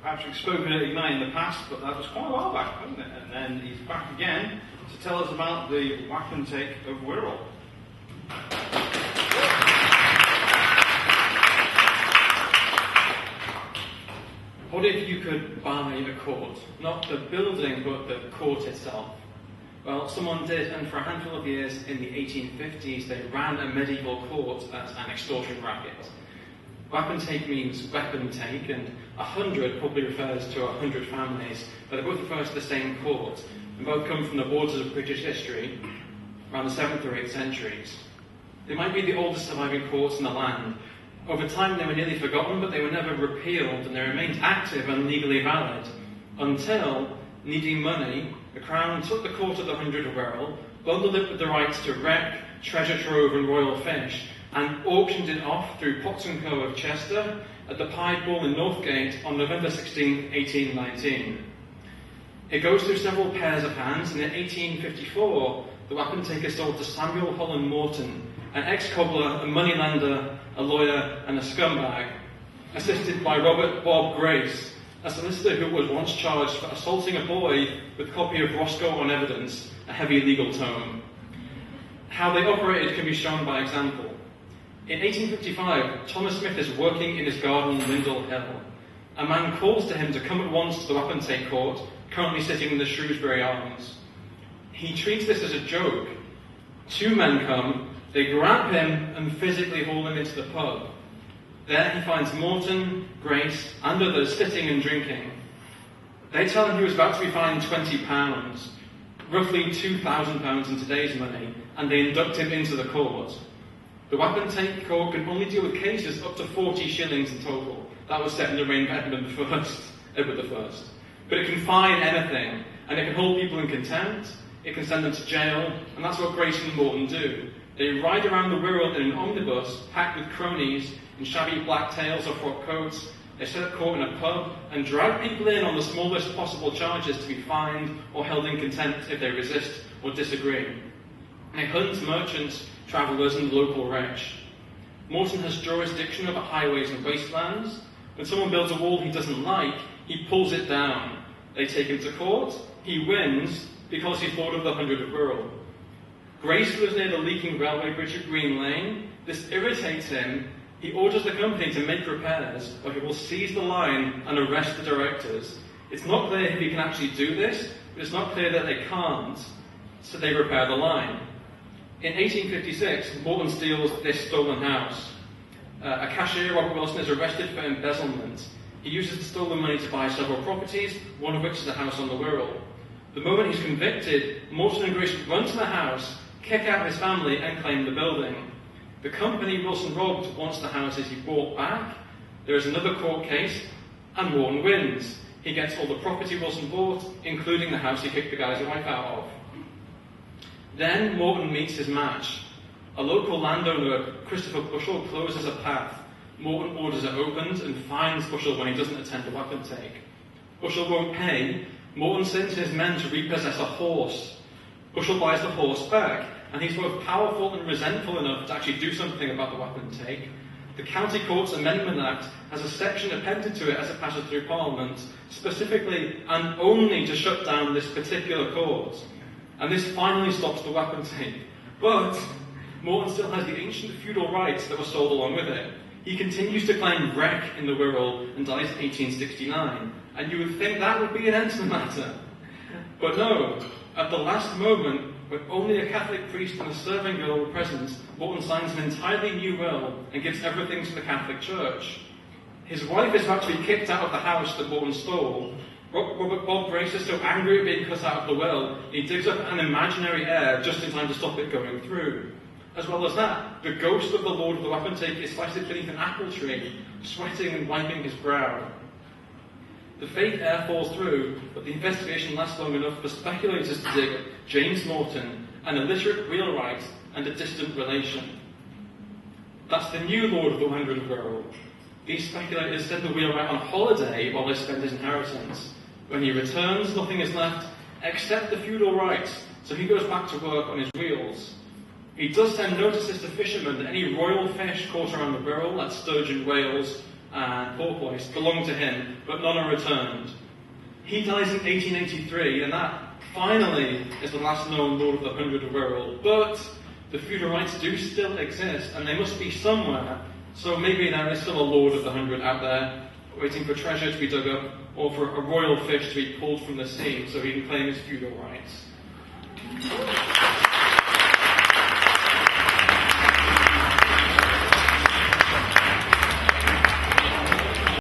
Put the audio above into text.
Patrick spoke at Enlightening in the past, but that was quite a while back, wasn't it? And then he's back again to tell us about the Wapentake of Wirral. What if you could buy a court? Not the building, but the court itself. Well, someone did, and for a handful of years in the 1850s, they ran a medieval court as an extortion racket. Wapentake means weapon take, and 100 probably refers to 100 families, but they both refer to the same court, and both come from the borders of British history, around the 7th or 8th centuries. They might be the oldest surviving courts in the land. Over time they were nearly forgotten, but they were never repealed, and they remained active and legally valid, until, needing money, the Crown took the court of the 100 of Wirral, bundled it with the rights to wreck, treasure trove and royal fish, and auctioned it off through Potts & Co. of Chester at the Pied Bull in Northgate on November 16, 1819. It goes through several pairs of hands, and in 1854 the Wapentake is sold to Samuel Holland Morton, an ex-cobbler, a moneylender, a lawyer and a scumbag, assisted by Robert Bob Grace, a solicitor who was once charged for assaulting a boy with a copy of Roscoe on Evidence, a heavy legal tome. How they operated can be shown by example. In 1855, Thomas Smith is working in his garden in Windle Hill. A man calls to him to come at once to the Wapentake court, currently sitting in the Shrewsbury Arms. He treats this as a joke. 2 men come, they grab him and physically haul him into the pub. There he finds Morton, Grace, and others sitting and drinking. They tell him he was about to be fined £20, roughly £2,000 in today's money, and they induct him into the court. The Wapentake court can only deal with cases up to 40 shillings in total. That was set in the reign of Edward I. But it can fine anything, and it can hold people in contempt, it can send them to jail, and that's what Grace and Morton do. They ride around the Wirral in an omnibus packed with cronies in shabby black tails or frock coats. They set up court in a pub and drag people in on the smallest possible charges to be fined or held in contempt if they resist or disagree. They hunt merchants, travellers and the local rich. Morton has jurisdiction over highways and wastelands. When someone builds a wall he doesn't like, he pulls it down. They take him to court. He wins because he's Lord of the 100 of Wirral. Grace lives near the leaking railway bridge at Green Lane. This irritates him. He orders the company to make repairs, or he will seize the line and arrest the directors. It's not clear if he can actually do this, but it's not clear that they can't, so they repair the line. In 1856, Morton steals this stolen house. A cashier, Robert Wilson, is arrested for embezzlement. He uses the stolen money to buy several properties, one of which is a house on the Wirral. The moment he's convicted, Morton and Grace run to the house, kick out his family and claim the building. The company Wilson robbed wants the houses he bought back. There is another court case, and Morton wins. He gets all the property Wilson bought, including the house he kicked the guy's wife out of. Then Morton meets his match. A local landowner, Christopher Bushell, closes a path. Morton orders it opened and fines Bushell when he doesn't attend the Wapentake. Bushell won't pay. Morton sends his men to repossess a horse. Bushell buys the horse back, and he's both powerful and resentful enough to actually do something about the Wapentake. The County Courts Amendment Act has a section appended to it as it passes through Parliament, specifically and only to shut down this particular court. And this finally stops the Wapentake. But Morton still has the ancient feudal rights that were sold along with it. He continues to claim wreck in the Wirral and dies in 1869. And you would think that would be an end to the matter. But no, at the last moment, when only a Catholic priest and a serving girl were present, Morton signs an entirely new will and gives everything to the Catholic Church. His wife is about to be kicked out of the house that Morton stole. Robert Bob Grace is so angry at being cut out of the will, he digs up an imaginary heir just in time to stop it going through. As well as that, the ghost of the Lord of the Wapentake is sighted beneath an apple tree, sweating and wiping his brow. The fake heir falls through, but the investigation lasts long enough for speculators to dig up James Morton, an illiterate wheelwright and a distant relation. That's the new Lord of the 100 of Wirral. These speculators send the wheelwright on holiday while they spend his inheritance. When he returns, nothing is left except the feudal rights, so he goes back to work on his wheels. He does send notices to fishermen that any royal fish caught around the Wirral, that's sturgeon, whales, and porpoise belong to him, but none are returned. He dies in 1883, and that finally is the last known Lord of the Hundred of Wirral. But the feudal rights do still exist, and they must be somewhere. So maybe there is still a Lord of the Hundred out there, waiting for treasure to be dug up, or for a royal fish to be pulled from the sea, so he can claim his feudal rights.